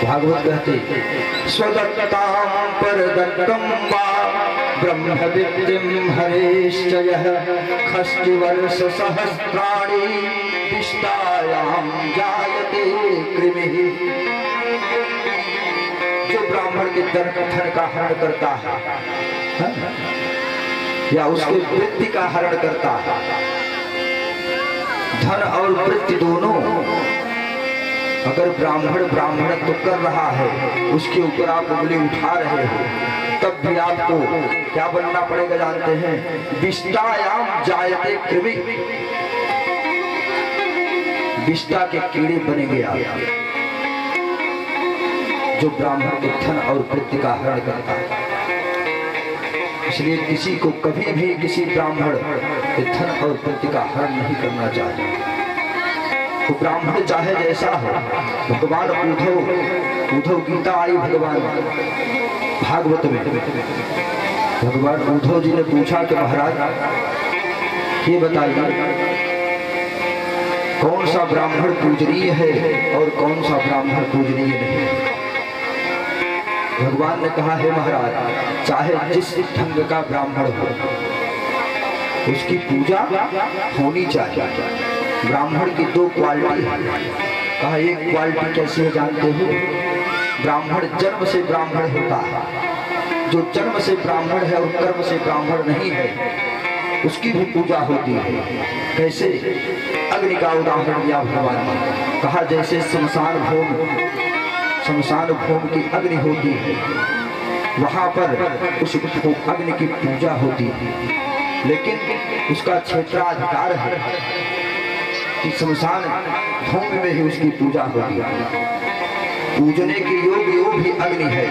भागवत कहते स्वदत्तां परदत्तं वा ब्रह्मविद्यं हरेश्चयः खष्टिवर्ष सहस्राणि विष्टायां जायते कृमिः। जो ब्राह्मण के धन का हरण करता है या उसके वृत्ति का हरण करता है, धन और वृत्ति दोनों अगर ब्राह्मण तो कर रहा है, उसके ऊपर आप उंगली उठा रहे हो, तब भी आपको क्या बनना पड़ेगा जानते हैं? विष्टायाम जायते कृमि, विष्टा के कीड़े बनेंगे आप। जो ब्राह्मण के धन और वृत्ति का हरण करता है, इसलिए किसी को कभी भी किसी ब्राह्मण के धन और वृत्ति का हरण नहीं करना चाहिए। तो ब्राह्मण चाहे जैसा हो, भगवान उद्धव गीता आई भगवान भागवत में भगवान उद्धव जी ने पूछा कि महाराज ये बताइए कौन सा ब्राह्मण पूजनीय है और कौन सा ब्राह्मण पूजनीय नहीं। भगवान ने कहा है महाराज चाहे जिस ढंग का ब्राह्मण हो उसकी पूजा होनी चाहिए। ब्राह्मण की दो क्वालिटी है। कहा एक क्वालिटी कैसी है जानते हो, ब्राह्मण जन्म से ब्राह्मण होता है। जो जन्म से ब्राह्मण है और कर्म से ब्राह्मण नहीं है उसकी भी पूजा होती है। कैसे, अग्नि का उदाहरण दिया भगवान ने। कहा जैसे शमशान भूमि की अग्नि होती है वहां पर उस अग्नि की पूजा होती है, लेकिन उसका क्षेत्राधिकार है कि शमशान भूमि में ही उसकी पूजा होती है। पूजने के योग भी अग्नि है।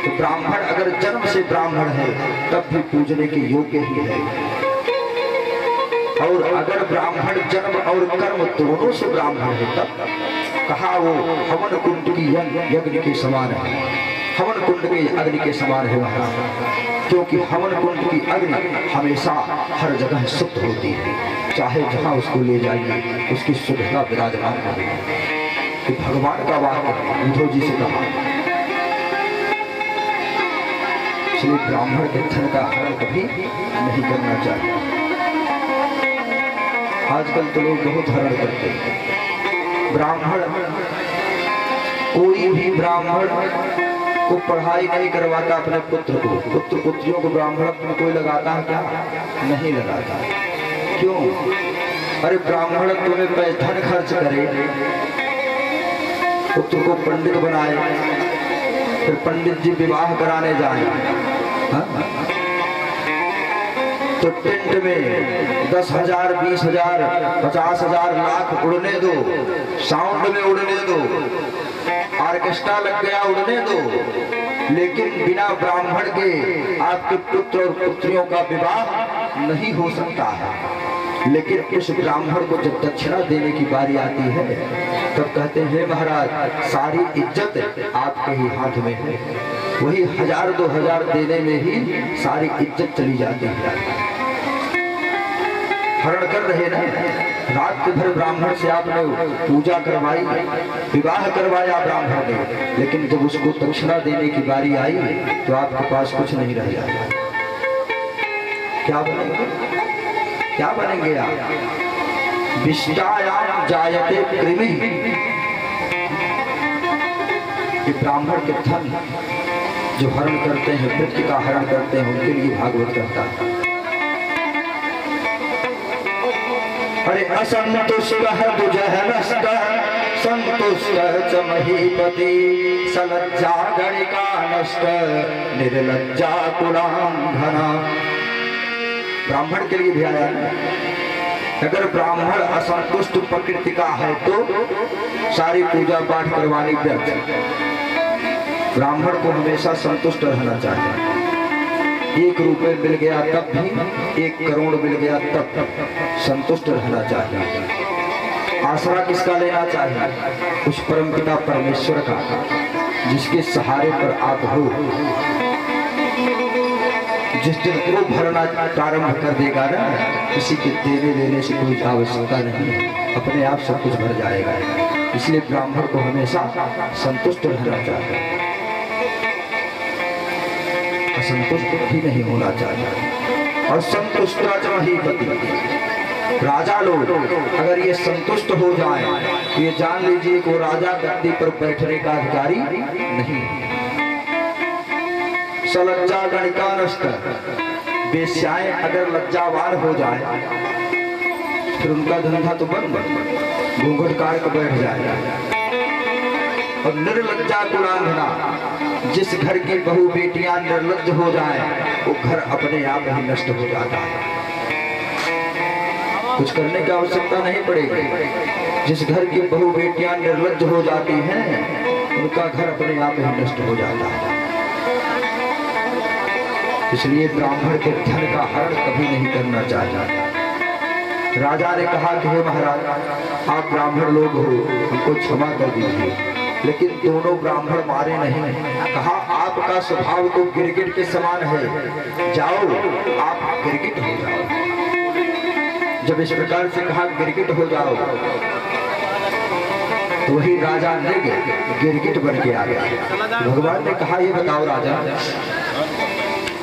तो ब्राह्मण अगर जन्म से ब्राह्मण है तब भी पूजने के योग्य ही है। और अगर ब्राह्मण जन्म और कर्म दोनों से ब्राह्मण है तब कहा वो हवन कुंड की यज्ञ के समान है। हवन कुंड के अग्नि के समान है वहां, क्योंकि हवन कुंड की अग्नि हमेशा हर जगह शुद्ध होती है। चाहे जहां उसको ले जाइए उसकी शुद्धता विराजमान रहेगी। तो भगवान का वाक्य उद्धव जी से कहा। इसलिए ब्राह्मण के धन का हरण कभी नहीं करना चाहिए। आजकल तो लोग बहुत हरण करते हैं। ब्राह्मण, कोई भी ब्राह्मण को पढ़ाई नहीं करवाता अपने पुत्र को। पुत्र पुत्रियों को ब्राह्मण में कोई लगाता है क्या? नहीं लगाता। क्यों? अरे ब्राह्मण तुम्हें धन खर्च करे, पुत्र को पंडित बनाए, फिर पंडित जी विवाह कराने जाए, तो टेंट में 10,000, 20,000, 50,000, लाख उड़ने दो, साउंड में उड़ने दो, ऑर्केस्ट्रा लग गया उड़ने दो, लेकिन बिना ब्राह्मण के आपके पुत्र और पुत्रियों का विवाह नहीं हो सकता है। लेकिन उस ब्राह्मण को जब दक्षिणा देने की बारी आती है तब कहते हैं महाराज सारी इज्जत आपके ही हाथ में है। वही 1,000, 2,000 देने में ही सारी इज्जत चली जाती है। हरण कर रहे ना, रात भर ब्राह्मण से आपने पूजा करवाई, विवाह करवाया ब्राह्मण ने, लेकिन जब उसको दक्षिणा देने की बारी आई तो आपके पास कुछ नहीं रह जाता। क्या बनेंगे? क्या बनेंगे आप? विष्टायाम जायते कृमि। ये ब्राह्मण के धन जो हरण करते हैं, मृत्यु का हरण करते हैं, उनके लिए भागवत कहता है। अरे असंतुष्ट दुजहनस्त संतुष्ट च महीपति सलज्जा गणिका नष्ट निर्लज्जा कुलांधना। ब्राह्मण के लिए भी आया है। अगर ब्राह्मण असंतुष्ट प्रकृति का है तो सारी पूजा पाठ करवानी व्यर्थ। ब्राह्मण को हमेशा संतुष्ट रहना चाहिए। 1 रुपये मिल गया तब भी, 1 करोड़ मिल गया तब संतुष्ट रहना चाहिए। आसरा किसका लेना चाहिए? उस परमपिता परमेश्वर का, जिसके सहारे पर आप हो। जिस दिन वो भरना प्रारंभ कर देगा ना, किसी के देने लेने से कोई आवश्यकता नहीं, अपने आप सब कुछ भर जाएगा। इसलिए ब्राह्मण को हमेशा संतुष्ट रहना चाहिए, असंतुष्ट भी नहीं होना चाहिए। और संतुष्ट ही पति। राजा लोग अगर ये संतुष्ट हो जाए तो ये जान लीजिए कि वो राजा गद्दी पर बैठने का अधिकारी नहीं। सलज्जा गणिका नष्ट। बेस्याएं अगर लज्जावान हो जाए फिर उनका धंधा तो बंद, घूंघट काट के बैठ जाएगा। और निर्लज्जा कुलांगना, जिस घर की बहू बेटियां निर्लज्ज हो जाए वो घर अपने आप ही नष्ट हो जाता है। कुछ करने की आवश्यकता नहीं पड़ेगी। जिस घर की बहू बेटियां निर्लज्ज हो जाती हैं उनका घर अपने आप ही नष्ट हो जाता है। इसलिए ब्राह्मण के धन का हरण कभी नहीं करना चाहिए। राजा ने कहा कि हे महाराज, आप ब्राह्मण लोग हो, हमको क्षमा कर दीजिए, लेकिन दोनों ब्राह्मण मारे नहीं। कहा आपका स्वभाव तो गिरगिट के समान है, जाओ आप गिरगिट हो जाओ। जब इस प्रकार से कहा गिरगिट हो जाओ, तो वही राजा नृग गिरगिट बन के आ गया। भगवान ने कहा ये बताओ राजा,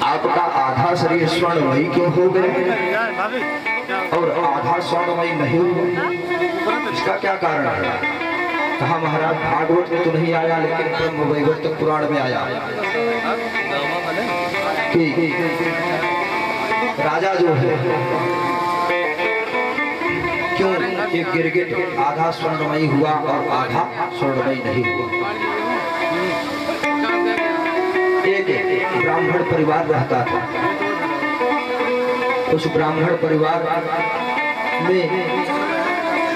आपका आधा शरीर स्वर्णमयी क्यों हो गए और आधा स्वर्णमयी नहीं हुआ, इसका क्या कारण है? कहा महाराज भागवत में तो नहीं आया, लेकिन ब्रह्म वैवर्तक पुराण में आया कि राजा जो है क्यों एक गिरगिट आधा स्वर्णमयी हुआ और आधा स्वर्णमयी नहीं हुआ। एक ब्राह्मण परिवार रहता था, उस ब्राह्मण परिवार में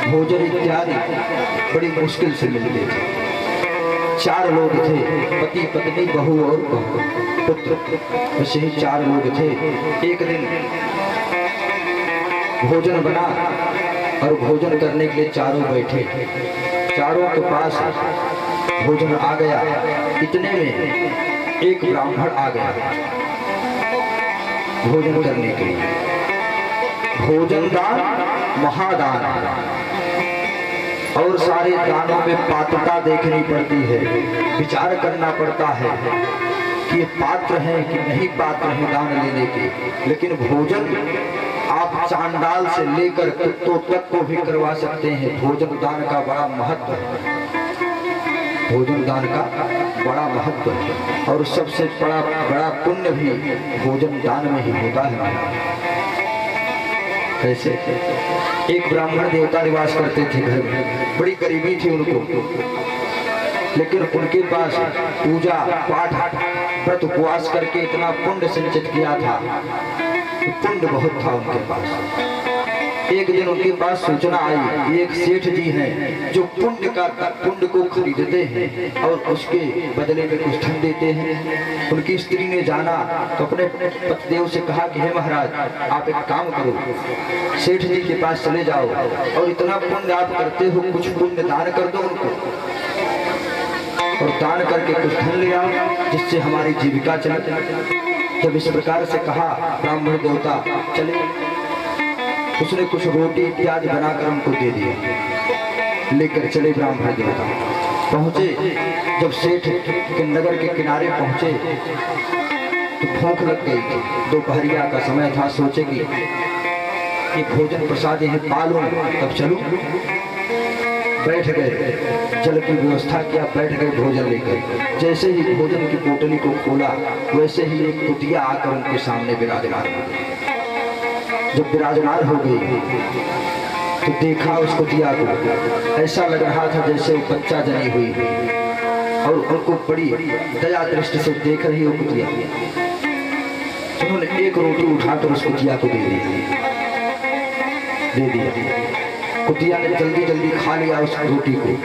भोजन इत्यादि बड़ी मुश्किल से मिलते थे। 4 लोग थे, पति पत्नी बहू और पुत्र, वैसे ही 4 लोग थे। एक दिन भोजन बना और भोजन करने के लिए चारों बैठे, चारों के पास भोजन आ गया। इतने में एक ब्राह्मण आ गया भोजन करने के लिए। भोजन दान महादान, और सारे दानों में पात्रता देखनी पड़ती है, विचार करना पड़ता है कि ये पात्र हैं कि नहीं पात्र हैं दान लेने के। लेकिन भोजन आप चांडाल से लेकर कुत्तों तक को भी करवा सकते हैं। भोजन दान का बड़ा महत्व है, भोजन दान का बड़ा महत्व है, और सबसे बड़ा पुण्य भी भोजन दान में ही होता है। ऐसे एक ब्राह्मण देवता निवास करते थे घर में, बड़ी गरीबी थी उनको, लेकिन उनके पास पूजा पाठ व्रत उपवास करके इतना पुण्य संचित किया था, पुण्य बहुत था उनके पास। एक दिन उनके पास सूचना आई, एक सेठ जी हैं जो पुण्य को खरीदते हैं और उसके बदले में कुछ धन देते हैं। उनकी स्त्री ने जाना तो अपने पतिदेव से कहा कि हे महाराज, आप एक काम करो, सेठ जी के पास चले जाओ और इतना पुण्य आप करते हो, कुछ पुण्य दान कर दो उनको, और दान करके कुछ धन ले आओ जिससे हमारी जीविका चले। जब इस प्रकार से कहा ब्राह्मण देवता चले, उसने कुछ रोटी इत्यादि बनाकर उनको दे दिया, लेकर चले ब्राह्मण देवता। पहुंचे, जब सेठ के नगर के किनारे पहुंचे तो भूख लग गई थी, दोपहरिया का समय था। सोचे कि ये भोजन प्रसाद है पालूं तब चलूं। बैठ गए, जल की व्यवस्था किया, बैठ गए भोजन लेकर। जैसे ही भोजन की पोटली को खोला, वैसे ही एक कुतिया आकर उनके सामने विराजमान हो गई। जब विराजमान हो गई तो देखा उस कुतिया को, ऐसा लग रहा था जैसे वो बच्चा जनी हुई, और उनको बड़ी दया दृष्टि से देख रही हो कुतिया। उन्होंने एक रोटी उठाकर उस कुतिया को दे दिया। कुतिया ने जल्दी जल्दी खा लिया उस रोटी को।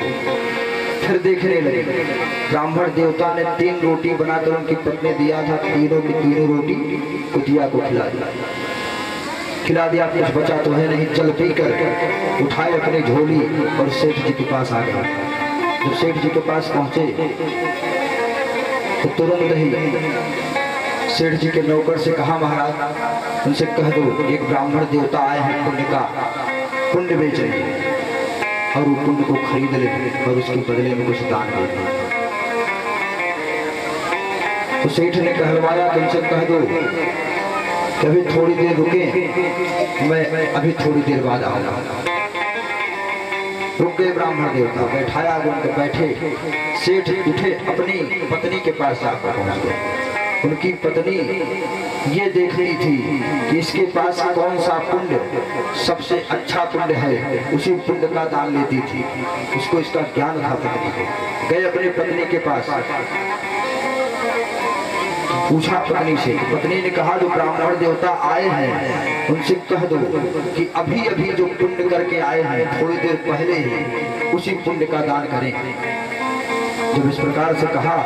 फिर देखने लगे, ब्राह्मण देवता ने 3 रोटी बनाकर उनकी पत्नी दिया था, तीनों की तीनों रोटी कुतिया को खिला दिया। कुछ बचा तो है नहीं, जल पीकर उठाए अपनी झोली और सेठ जी के पास आ गए। जब सेठ जी के पास पहुंचे तो तुरंत ही सेठ जी के नौकर से कहा, महाराज उनसे कह दो एक ब्राह्मण देवता आए हैं पुण्य बेचने, और वो पुण्य को खरीद ले और उसके बदले में कुछ दान दे दे। तो सेठ ने कहलवाया कि उनसे कह दो कभी थोड़ी देर रुके, मैं अभी थोड़ी देर बाद आऊंगा। रुक गए ब्राह्मण देवता, बैठाया उनके बैठे। सेठ उठे, अपनी पत्नी के पास जाकर पहुंच गए। उनकी पत्नी ये देखती थी कि इसके पास कौन सा पुण्य सबसे अच्छा पुण्य है, उसी पुण्य का दान लेती थी। उसको इसका ज्ञान था पत्नी को। गए अपनी पत्नी के पास, पूछा पत्नी से। पत्नी ने कहा जो ब्राह्मण देवता आए हैं उनसे कह दो कि अभी अभी जो पुण्य करके आए हैं थोड़ी देर पहले ही उसी पुण्य का दान करें। जब इस प्रकार से कहा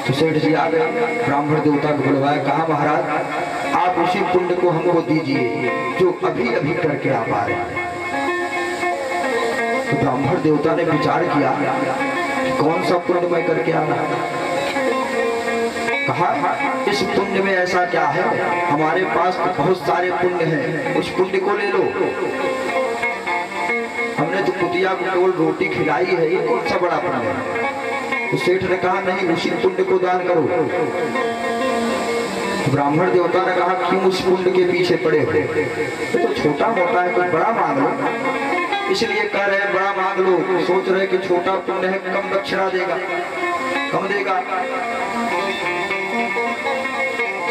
तो सेठ जी आ गए, ब्राह्मण देवता को बुलवाया। कहा महाराज आप उसी पुण्य को हमको दीजिए जो अभी अभी करके आप आ रहे हैं। तो ब्राह्मण देवता ने विचार किया कौन सा पुण्य मैं करके आना। कहा इस पुण्य में ऐसा क्या है, हमारे पास तो बहुत सारे पुण्य हैं, उस पुण्य को ले लो। हमने तो कुतिया को केवल रोटी खिलाई है, ये कौन सा बड़ा पुण्य है। तो सेठ ने कहा नहीं, उसी पुण्य को दान करो। ब्राह्मण देवता ने कहा क्यों उस पुण्य के पीछे पड़े हो, तो छोटा मोटा है, कोई बड़ा मांग लो। इसलिए कह रहे हैं बड़ा मांग लो, सोच रहे कि छोटा पुण्य है, कम दक्षिणा देगा, कम देगा।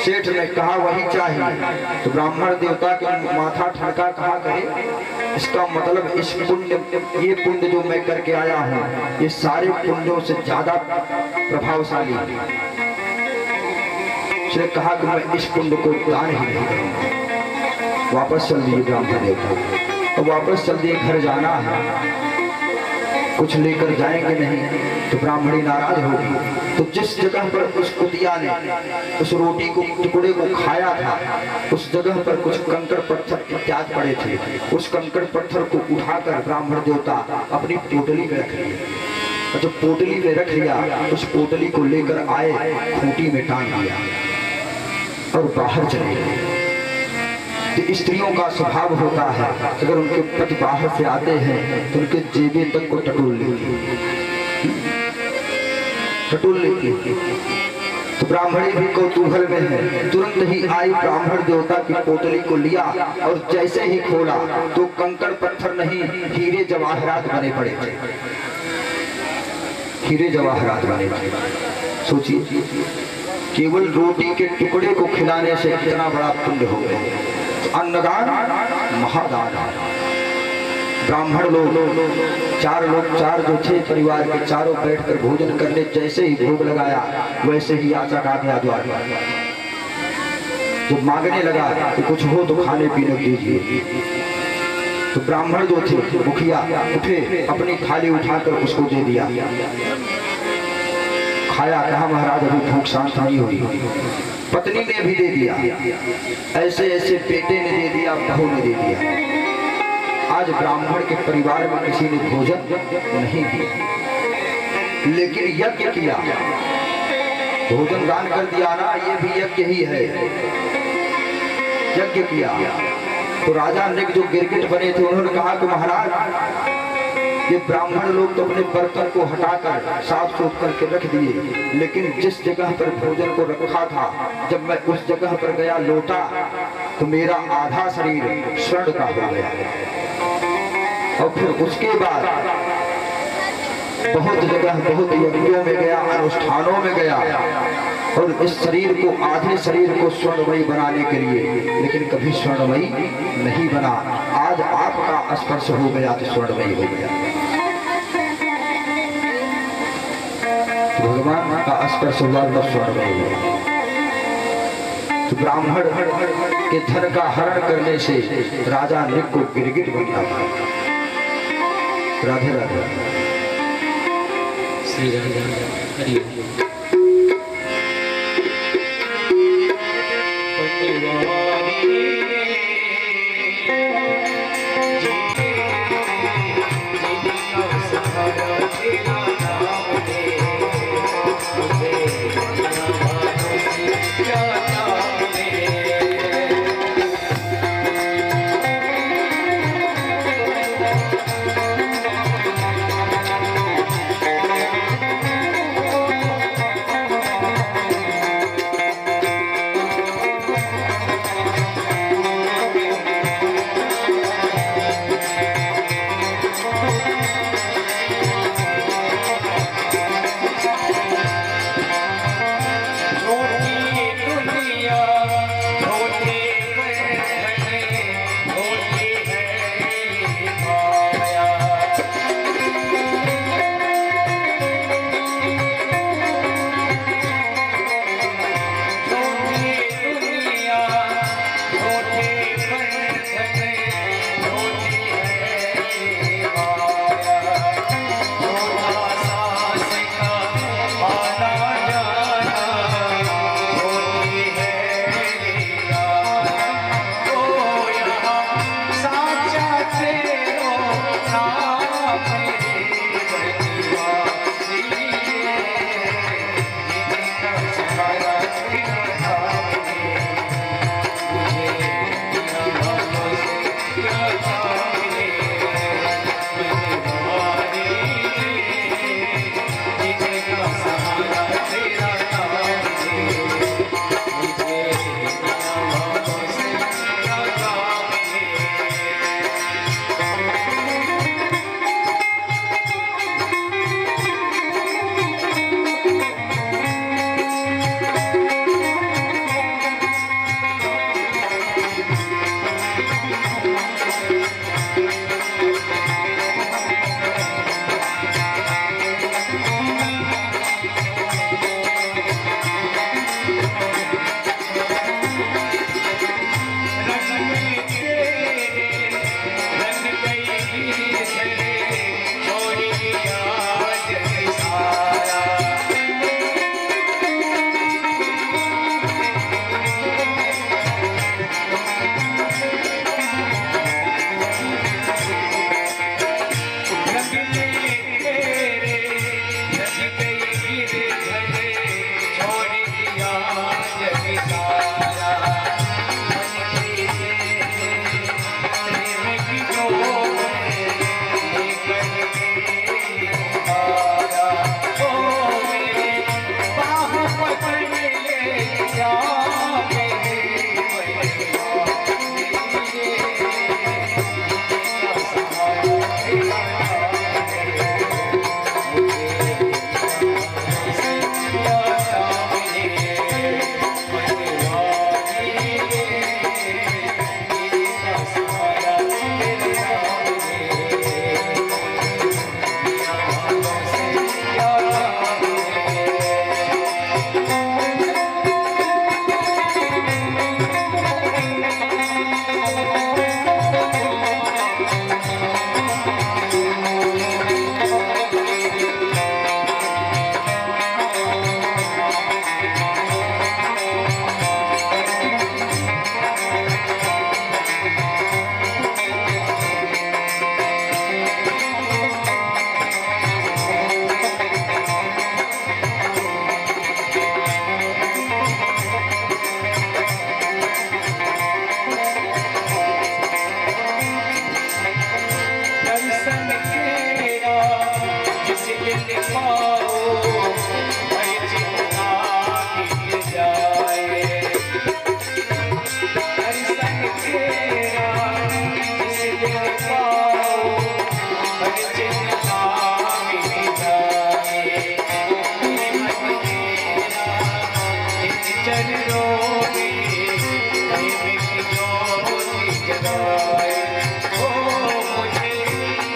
सेठ ने कहा वही चाहिए। तो ब्राह्मण देवता के माथा ठनका, कहा करे इसका मतलब इस पुण्य, ये पुण्य जो मैं करके आया हूँ ये सारे पुण्यों से ज्यादा प्रभावशाली है। उसने कहा कि मैं इस पुण्य को दान ही नहीं करूंगा। वापस चल दिए ब्राह्मण देवता, तो वापस चल दिए, घर जाना है, कुछ लेकर जाएंगे नहीं तो ब्राह्मणी नाराज होगी। तो जिस जगह पर उस कुतिया ने उस रोटी को टुकड़े को खाया था, उस जगह पर कुछ कंकड़ पत्थर इत्यादि पड़े थे। उस कंकड़ पत्थर को उठाकर ब्राह्मण देवता अपनी पोटली में रख लिया। जब पोटली में रख लिया, उस पोटली को लेकर आए, खूंटी में टांग दिया और बाहर चले गए। तो स्त्रियों का स्वभाव होता है, अगर उनके पति बाहर से आते हैं तो उनके जेबे तक को टटोल लेती। तो ब्राह्मणी भी कौतूहल में है, तुरंत ही आई, ब्राह्मण देवता की पोटली को लिया और जैसे ही खोला तो कंकड़ पत्थर नहीं, हीरे जवाहरात बने पड़े थे। हीरे जवाहरात बने थे। सोचिए केवल रोटी के टुकड़े को खिलाने से कितना बड़ा पुण्य हो गया। अन्नदान महादान। ब्राह्मण लोग चार जो थे परिवार के, चारों बैठकर भोजन करने, जैसे ही भोग लगाया वैसे ही याचक आ गया द्वार पर। जब मांगने लगा कि कुछ हो तो खाने पीने दीजिए, तो ब्राह्मण जो थे मुखिया उठे, अपनी थाली उठाकर उसको दे दिया। खाया, कहा महाराज अभी भूख शांत नहीं हुई। पत्नी ने भी दे दिया, ऐसे ऐसे बेटे ने दे दिया, बहू ने दे दिया। आज ब्राह्मण के परिवार में किसी ने भोजन नहीं किया, लेकिन यज्ञ किया, भोजन दान कर दिया ना, ये भी यज्ञ ही है। यज्ञ किया तो राजा ने जो गिरगिट बने थे उन्होंने कहा कि महाराज ये ब्राह्मण लोग तो अपने बर्तन को हटाकर साफ सुथ करके रख दिए, लेकिन जिस जगह पर भोजन को रखा था, जब मैं उस जगह पर गया लौटा तो मेरा आधा शरीर स्वर्ण का हो गया। और फिर उसके बाद बहुत जगह, बहुत यज्ञों में गया, अनुष्ठानों में गया, और इस शरीर को, आधे शरीर को स्वर्णमयी बनाने के लिए, लेकिन कभी स्वर्णमयी नहीं बना। आज आपका स्पर्श हो गया तो स्वर्णमयी हो गया। भगवान का स्पर्श हुआ तो स्वर्णमयी हुआ। तो ब्राह्मण के धन का हरण करने से राजा निक को गिरगिट बनता था। राधे राधे। श्री राधे। मिल पाओ मैं चिंता मिट जाए दर्शन तेरा मिल पाओ मैं चिंता मिट जाए मन तेरा इन चरणों में दैविक ज्योति जगाए ओ मुझे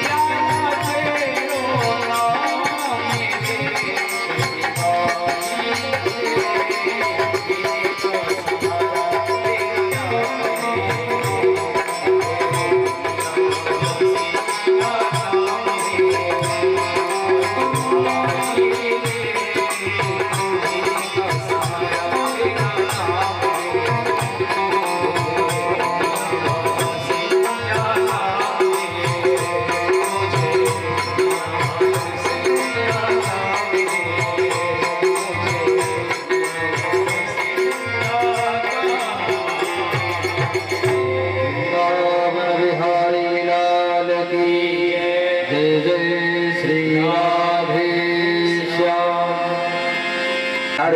याद तेरो नाम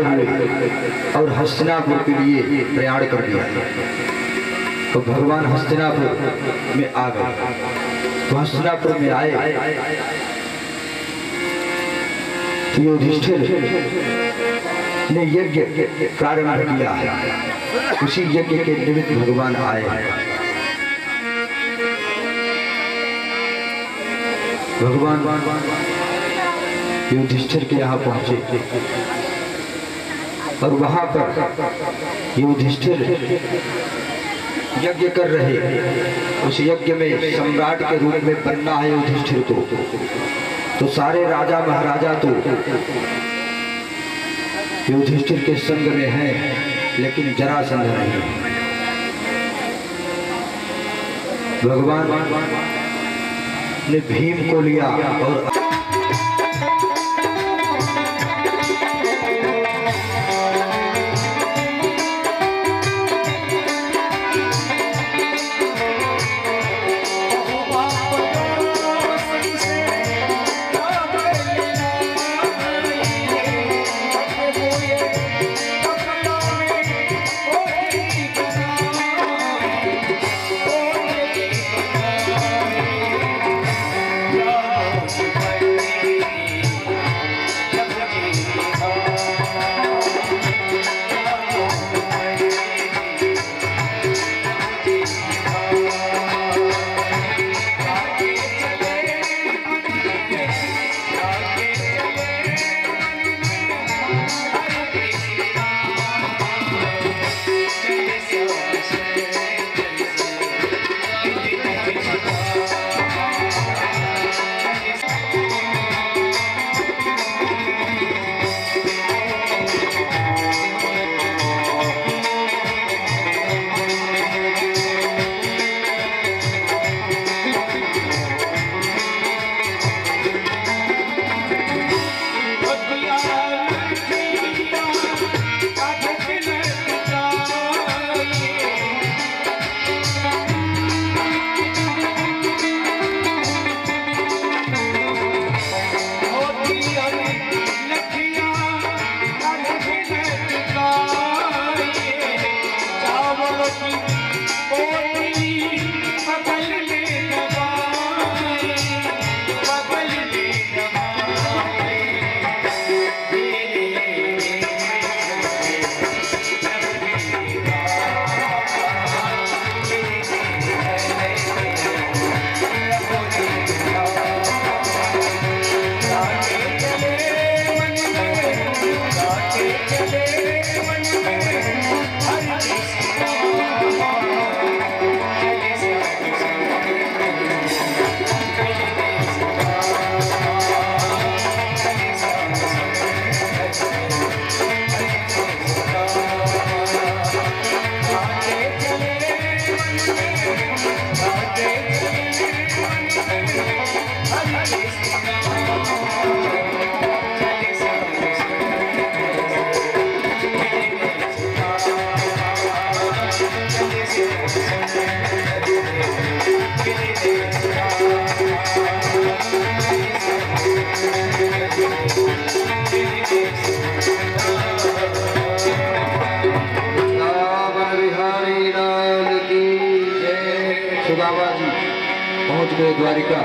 मेरे और हस्तिनापुर के लिए प्रयाण कर दिया। तो भगवान हस्तिनापुर में आ गए। तो हस्तिनापुर में आए तो युधिष्ठिर ने यज्ञ प्रारंभ किया है। उसी यज्ञ के निमित्त भगवान आए। भगवान युधिष्ठिर के यहाँ पहुंचे और वहां पर युधिष्ठिर यज्ञ कर रहे। उस यज्ञ में सम्राट के रूप में बनना है युधिष्ठिर को। तो सारे राजा महाराजा तो युधिष्ठिर के संग में हैं, लेकिन जरासंध नहीं। भगवान ने भीम को लिया और हुए द्वारिका।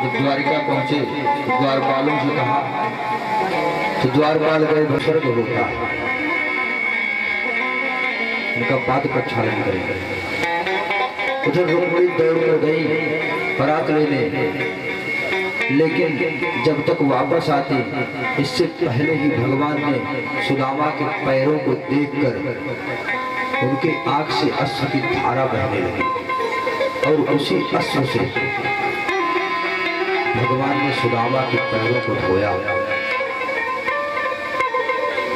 जब द्वारिका पहुंचे तो द्वारपालों से कहा, तो द्वारपाल गए स्वर्ग होता, उनका पाद प्रक्षालन करेंगे। उधर रुक्मिणी दौड़ कर गई परात लेने, लेकिन जब तक वापस आती इससे पहले ही भगवान ने सुदामा के पैरों को देखकर उनके आंख से अश्रु की धारा बहने लगी और उसी अश्रु से भगवान ने सुदामा के पैरों को धोया।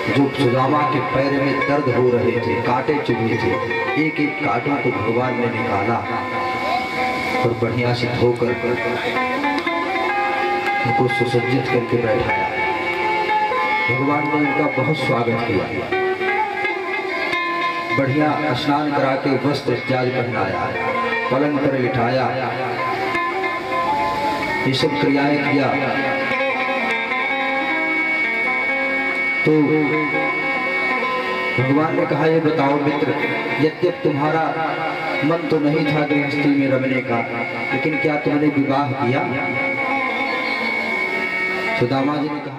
जो सुदामा के पैर में दर्द हो रहे थे, कांटे चुभे थे, एक एक कांटों को भगवान ने निकाला और बढ़िया से धोकर उनको सुसज्जित करके बैठाया। भगवान ने उनका बहुत स्वागत किया, बढ़िया स्नान करा के वस्त्र जाज पहनाया, पलंग पर लिटाया, ये सब क्रियाएं किया। तो भगवान ने कहा, ये बताओ मित्र, यद्यप तुम्हारा मन तो नहीं था गृहस्थी में रमने का, लेकिन क्या तुमने विवाह किया? सुदामा जी ने कहा,